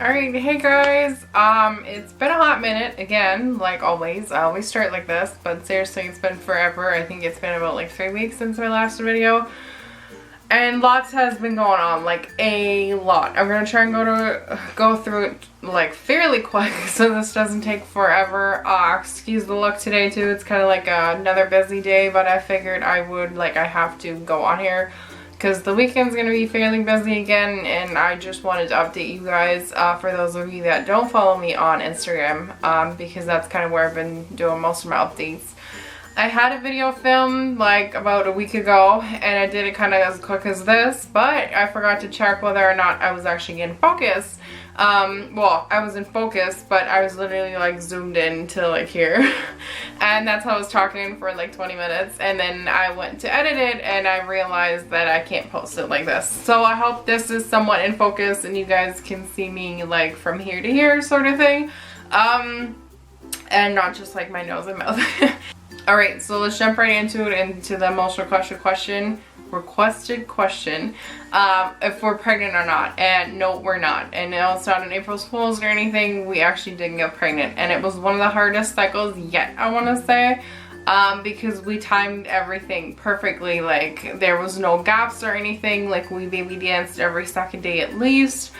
Alright, hey guys, it's been a hot minute, again, like always. I always start like this, but seriously, it's been forever. I think it's been about like 3 weeks since my last video. And lots has been going on, like a lot. I'm gonna try and go through it like fairly quick so this doesn't take forever. Excuse the look today too, it's kind of like another busy day, but I figured I have to go on here because the weekend's gonna be fairly busy again, and I just wanted to update you guys for those of you that don't follow me on Instagram, because that's kind of where I've been doing most of my updates. I had a video filmed like about a week ago, and I did it kind of as quick as this, but I forgot to check whether or not I was actually in focus. Well, I was in focus, but I was literally like zoomed in to like here. And that's how I was talking for like 20 minutes, and then I went to edit it and I realized that I can't post it like this. So I hope this is somewhat in focus and you guys can see me like from here to here sort of thing. And not just like my nose and mouth. Alright, so let's jump right into it, into the most requested question, if we're pregnant or not. And no, we're not. And no, it's not an April Fool's or anything. We actually didn't get pregnant, and it was one of the hardest cycles yet, I want to say, because we timed everything perfectly. Like, there was no gaps or anything. Like, we baby danced every second day at least.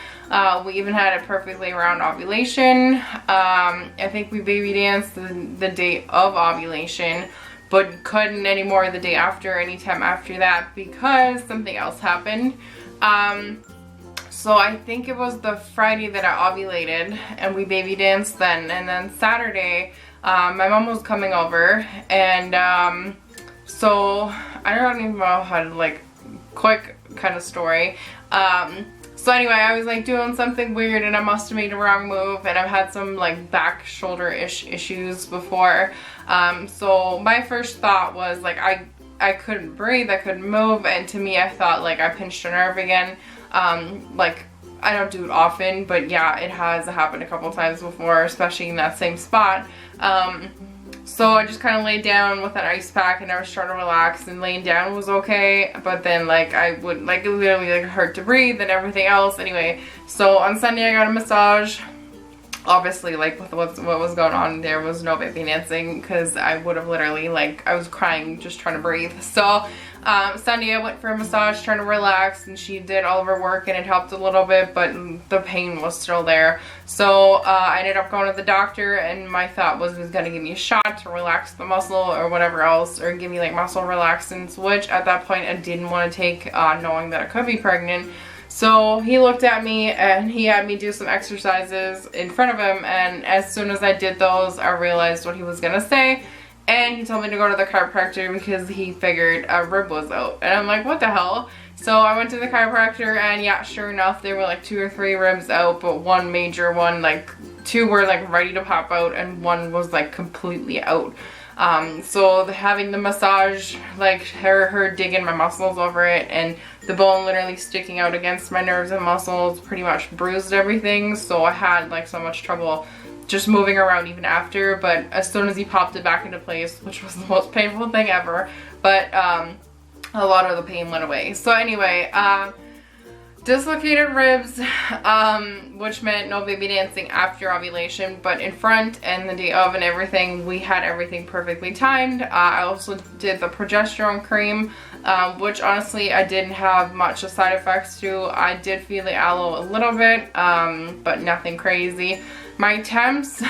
We even had it perfectly around ovulation. I think we baby danced the day of ovulation, but couldn't anymore the day after, anytime after that, because something else happened. So I think it was the Friday that I ovulated and we baby danced then, and then Saturday, my mom was coming over, and so I don't even know how to, like, quick kind of story. So anyway, I was like doing something weird and I must have made a wrong move, and I've had some like back shoulder-ish issues before. So my first thought was like I couldn't breathe, I couldn't move, and to me I thought like I pinched a nerve again. Like, I don't do it often, but yeah, it has happened a couple times before, especially in that same spot. So I just kind of laid down with an ice pack and I was trying to relax, and laying down was okay, but then like I would like, it literally like hurt to breathe and everything else. Anyway, so on Sunday I got a massage. Obviously, like with what was going on, there was no baby dancing because I would have literally, like, I was crying just trying to breathe. So Sunday I went for a massage trying to relax, and she did all of her work and it helped a little bit, but the pain was still there. So I ended up going to the doctor, and my thought was he was going to give me a shot to relax the muscle or whatever else, or give me like muscle relaxants, which at that point I didn't want to take, knowing that I could be pregnant. So he looked at me and he had me do some exercises in front of him, and as soon as I did those, I realized what he was gonna say, and he told me to go to the chiropractor because he figured a rib was out. And I'm like, what the hell? So I went to the chiropractor, and yeah, sure enough, there were like 2 or 3 ribs out, but one major one, like 2 were like ready to pop out and one was like completely out. So having the massage, like her digging my muscles over it, and the bone literally sticking out against my nerves and muscles pretty much bruised everything. So I had like so much trouble just moving around even after, but as soon as he popped it back into place, which was the most painful thing ever, but a lot of the pain went away. So anyway, dislocated ribs, which meant no baby dancing after ovulation, but in front and the day of and everything, we had everything perfectly timed. I also did the progesterone cream, which honestly I didn't have much of side effects to. I did feel the aloe a little bit, but nothing crazy. My temps,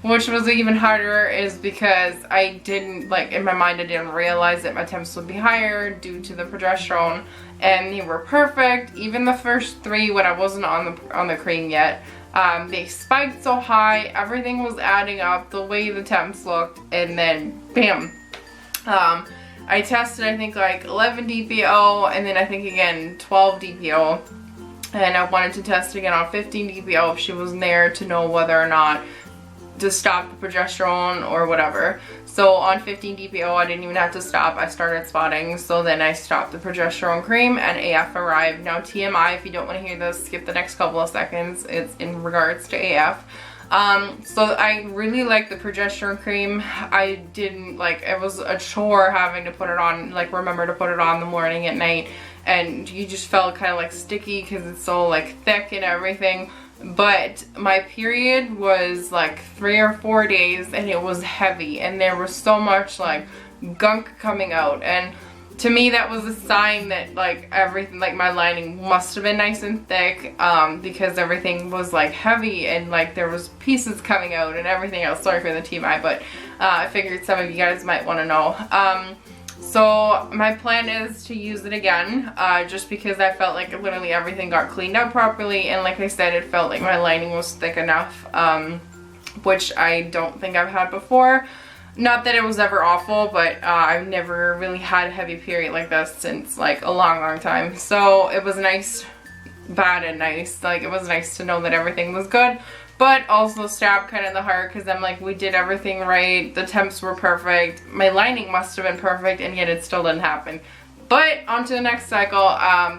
which was even harder, is because I didn't, like, in my mind I didn't realize that my temps would be higher due to the progesterone, and they were perfect. Even the first 3 when I wasn't on the cream yet, they spiked so high, everything was adding up, the way the temps looked, and then bam. I tested I think like 11 DPO, and then I think again 12 DPO. And I wanted to test again on 15 DPO if she wasn't there, to know whether or not to stop the progesterone or whatever. So on 15 DPO I didn't even have to stop, I started spotting, so then I stopped the progesterone cream and AF arrived. Now TMI, if you don't want to hear this, skip the next couple of seconds, it's in regards to AF. So I really like the progesterone cream. I didn't like, it was a chore having to put it on, like remember to put it on the morning at night, and you just felt kind of like sticky because it's so like thick and everything. but my period was like 3 or 4 days and it was heavy and there was so much like gunk coming out, and to me that was a sign that like everything, like my lining must have been nice and thick, because everything was like heavy and like there was pieces coming out and everything else. Sorry for the TMI, but I figured some of you guys might want to know. So my plan is to use it again, just because I felt like literally everything got cleaned up properly, and like I said, it felt like my lining was thick enough, which I don't think I've had before. Not that it was ever awful, but I've never really had a heavy period like this since like a long time. So it was nice, bad and nice. Like, it was nice to know that everything was good, but also stabbed kind of in the heart because I'm like, we did everything right. The temps were perfect. My lining must have been perfect, and yet it still didn't happen. But on to the next cycle.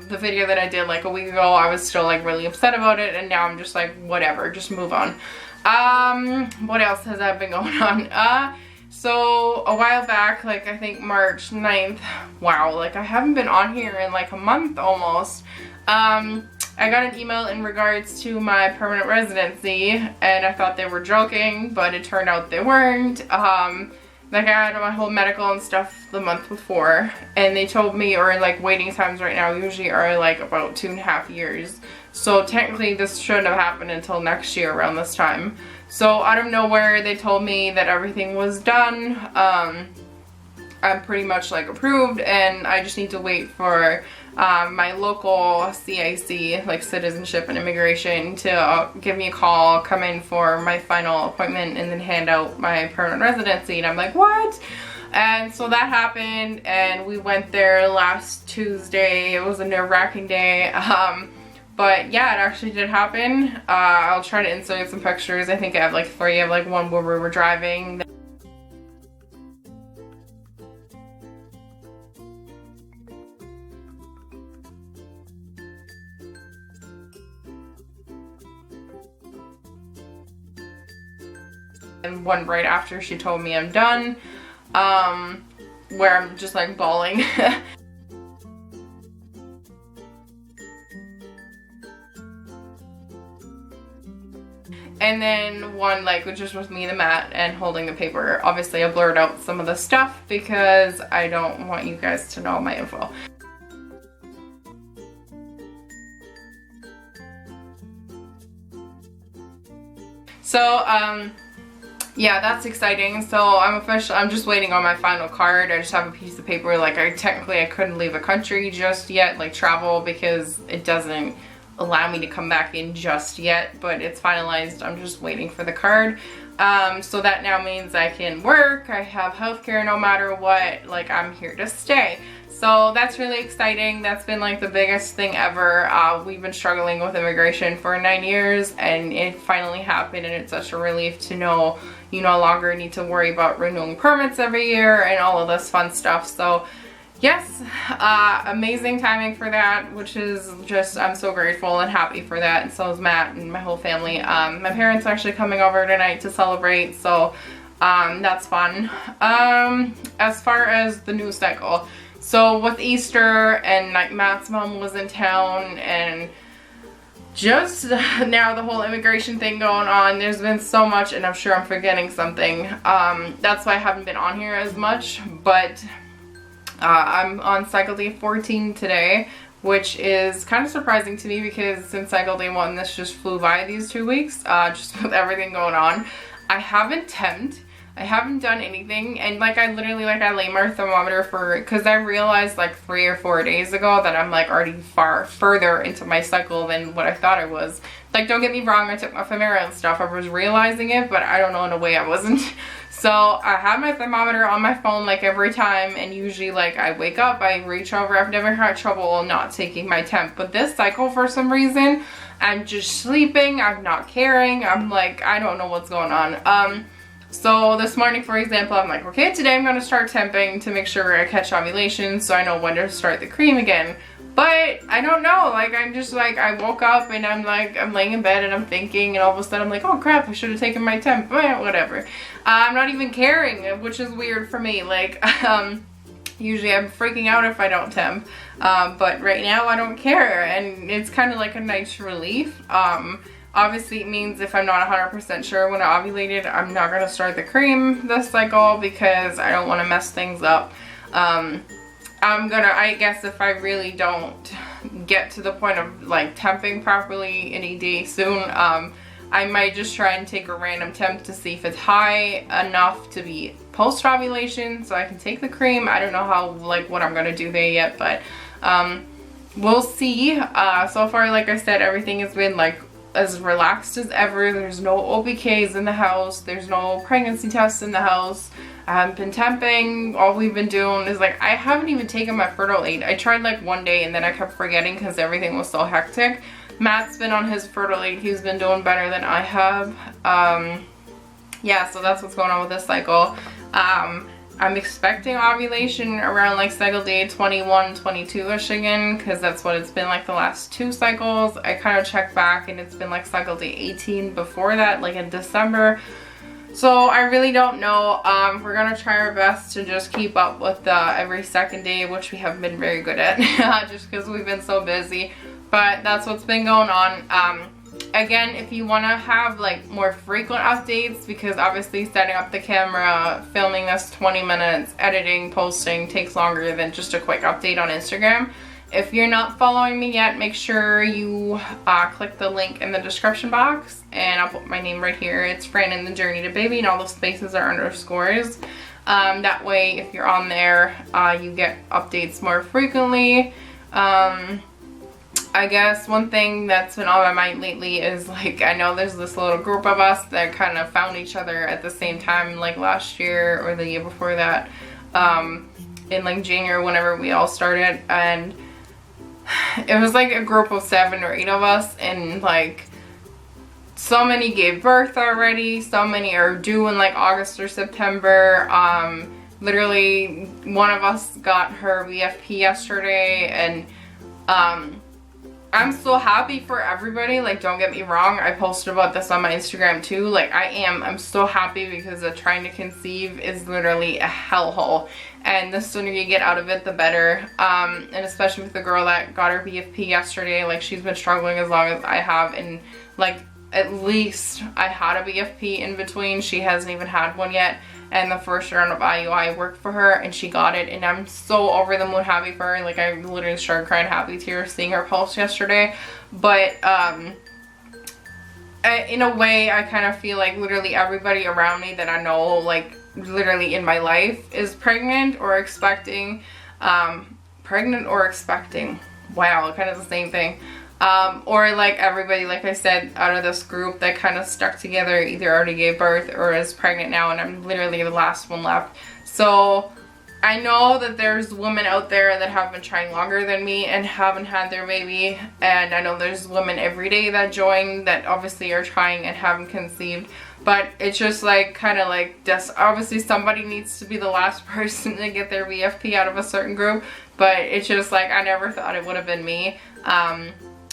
The video that I did like a week ago, I was still like really upset about it, and now I'm just like, whatever, just move on. What else has that been going on? So a while back, like I think March 9th, wow, like I haven't been on here in like a month almost. I got an email in regards to my permanent residency, and I thought they were joking, but it turned out they weren't. Like, I had my whole medical and stuff the month before, and they told me, or like waiting times right now usually are like about 2.5 years. So technically this shouldn't have happened until next year around this time. So out of nowhere they told me that everything was done. I'm pretty much like approved, and I just need to wait for my local CIC, like Citizenship and Immigration, to give me a call, come in for my final appointment, and then hand out my permanent residency. And I'm like, what? And so that happened, and we went there last Tuesday. It was a nerve-wracking day. But yeah, it actually did happen. I'll try to insert some pictures. I think I have like 3. I have like one where we were driving. And one right after she told me I'm done, where I'm just like bawling. And then one like just with me, the mat, and holding the paper. Obviously I blurred out some of the stuff because I don't want you guys to know my info. So yeah, that's exciting. So I'm just waiting on my final card. I just have a piece of paper. Like, I couldn't leave the country just yet, like travel, because it doesn't allow me to come back in just yet, but it's finalized. I'm just waiting for the card. So that now means I can work, I have healthcare no matter what, like I'm here to stay. So that's really exciting. That's been like the biggest thing ever. We've been struggling with immigration for 9 years, and it finally happened, and it's such a relief to know you no longer need to worry about renewing permits every year and all of this fun stuff. So yes, amazing timing for that, which is just, I'm so grateful and happy for that, and so is Matt and my whole family. My parents are actually coming over tonight to celebrate, so that's fun. As far as the news cycle, so with Easter and like Matt's mom was in town, and just now the whole immigration thing going on, there's been so much, and I'm sure I'm forgetting something. That's why I haven't been on here as much, but I'm on cycle day 14 today, which is kind of surprising to me because since cycle day 1, this just flew by these 2 weeks, just with everything going on. I haven't temped. I haven't done anything, and like I literally, like I lay my thermometer for, because I realized like 3 or 4 days ago that I'm like already far further into my cycle than what I thought I was. Like, don't get me wrong, I took my Femera and stuff, I was realizing it, but I don't know, in a way I wasn't. So I have my thermometer on my phone like every time, and usually like I wake up, I reach over. I've never had trouble not taking my temp, but this cycle for some reason, I'm just sleeping, I'm not caring, I'm like, I don't know what's going on. So this morning, for example, I'm like, okay, today I'm going to start temping to make sure I catch ovulation so I know when to start the cream again. But I don't know, like I'm just like, I woke up and I'm like, I'm laying in bed and I'm thinking, and all of a sudden I'm like, oh crap, I should have taken my temp, whatever. I'm not even caring, which is weird for me. Like, usually I'm freaking out if I don't temp, but right now I don't care, and it's kind of like a nice relief. Obviously, it means if I'm not 100% sure when I ovulated, I'm not going to start the cream this cycle because I don't want to mess things up. I guess if I really don't get to the point of like temping properly any day soon, I might just try and take a random temp to see if it's high enough to be post-ovulation so I can take the cream. I don't know how, like, what I'm going to do there yet, but we'll see. So far, like I said, everything has been like as relaxed as ever. There's no OBKs in the house. There's no pregnancy tests in the house. I haven't been temping. All we've been doing is like, I haven't even taken my fertile aid. I tried like one day and then I kept forgetting because everything was so hectic. Matt's been on his fertile aid. He's been doing better than I have. Yeah, so that's what's going on with this cycle. I'm expecting ovulation around like cycle day 21, 22-ish again, because that's what it's been like the last 2 cycles. I kind of checked back and it's been like cycle day 18 before that, like in December. So I really don't know. We're going to try our best to just keep up with every second day, which we have been very good at, just because we've been so busy. But that's what's been going on. Again, if you want to have like more frequent updates, because obviously setting up the camera, filming this 20 minutes, editing, posting takes longer than just a quick update on Instagram. If you're not following me yet, make sure you click the link in the description box, and I'll put my name right here. It's Fran in the Journey to Baby, and all the spaces are underscores. That way, if you're on there, you get updates more frequently. I guess one thing that's been on my mind lately is like, I know there's this little group of us that kind of found each other at the same time, like last year or the year before that, in like January, whenever we all started, and it was like a group of 7 or 8 of us, and like so many gave birth already, so many are due in like August or September. Literally one of us got her VFP yesterday, and I'm so happy for everybody. Like, don't get me wrong, I posted about this on my Instagram too. Like, I'm so happy, because trying to conceive is literally a hellhole, and the sooner you get out of it, the better. And especially with the girl that got her VFP yesterday, like, she's been struggling as long as I have, and like, at least I had a VFP in between. She hasn't even had one yet, and the first round of IUI worked for her, and she got it, and I'm so over the moon happy for her. Like, I literally started crying happy tears seeing her post yesterday. But in a way, I kind of feel like literally everybody around me that I know, like literally in my life, is pregnant or expecting. Pregnant or expecting. Wow, kind of the same thing. Or like everybody, like I said, out of this group that kind of stuck together, either already gave birth or is pregnant now, and I'm literally the last one left. So I know that there's women out there that have been trying longer than me and haven't had their baby, and I know there's women every day that join that obviously are trying and haven't conceived. But it's just like, kind of like, just obviously somebody needs to be the last person to get their VFP out of a certain group, but it's just like, I never thought it would have been me.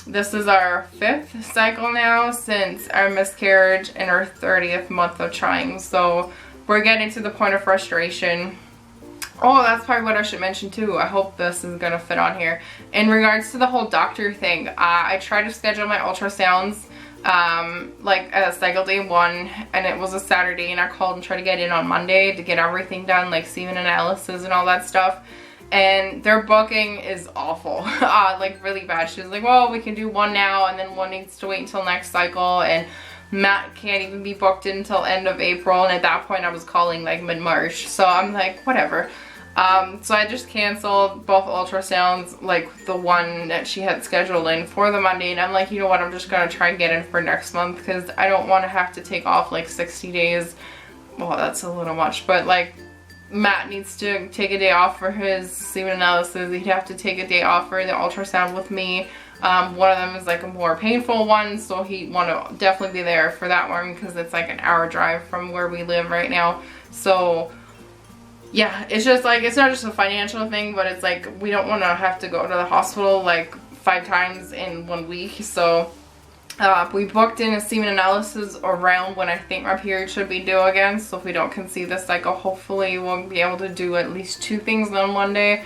This is our 5th cycle now since our miscarriage and our 30th month of trying. So we're getting to the point of frustration. Oh, that's probably what I should mention too. I hope this is going to fit on here. In regards to the whole doctor thing, I tried to schedule my ultrasounds like cycle day 1, and it was a Saturday, and I called and tried to get in on Monday to get everything done, like semen analysis and all that stuff. And their booking is awful, like really bad. She was like, well, we can do one now, and then one needs to wait until next cycle, and Matt can't even be booked in until end of April, and at that point I was calling like mid-March. So I'm like, whatever. So I just canceled both ultrasounds, like the one that she had scheduled in for the Monday, and I'm like, you know what, I'm just gonna try and get in for next month, because I don't want to have to take off like 60 days. Well, that's a little much, but like, Matt needs to take a day off for his semen analysis. He'd have to take a day off for the ultrasound with me. One of them is like a more painful one, so he'd want to definitely be there for that one, because it's like an hour drive from where we live right now. So yeah, it's just like, it's not just a financial thing, but it's like, we don't want to have to go to the hospital like 5 times in 1 week. So we booked in a semen analysis around when I think my period should be due again. So if we don't conceive this cycle, hopefully we'll be able to do at least 2 things on one day.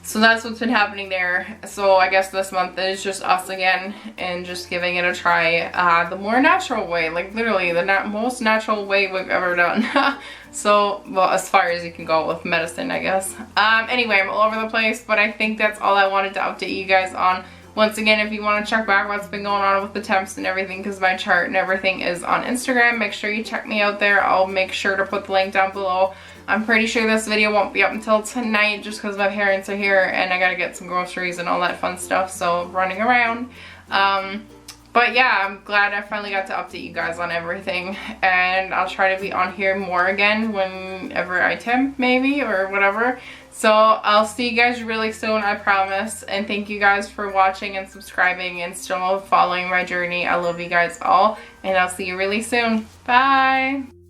So that's what's been happening there. So I guess this month is just us again and just giving it a try the more natural way, like literally the most natural way we've ever done. So, well, as far as you can go with medicine, I guess. Anyway, I'm all over the place, but I think that's all I wanted to update you guys on. Once again, if you want to check back what's been going on with the temps and everything, because my chart and everything is on Instagram, make sure you check me out there. I'll make sure to put the link down below. I'm pretty sure this video won't be up until tonight just because my parents are here and I gotta get some groceries and all that fun stuff, so running around. But yeah, I'm glad I finally got to update you guys on everything, and I'll try to be on here more again whenever I temp, maybe, or whatever. So I'll see you guys really soon, I promise. And thank you guys for watching and subscribing and still following my journey. I love you guys all, and I'll see you really soon. Bye!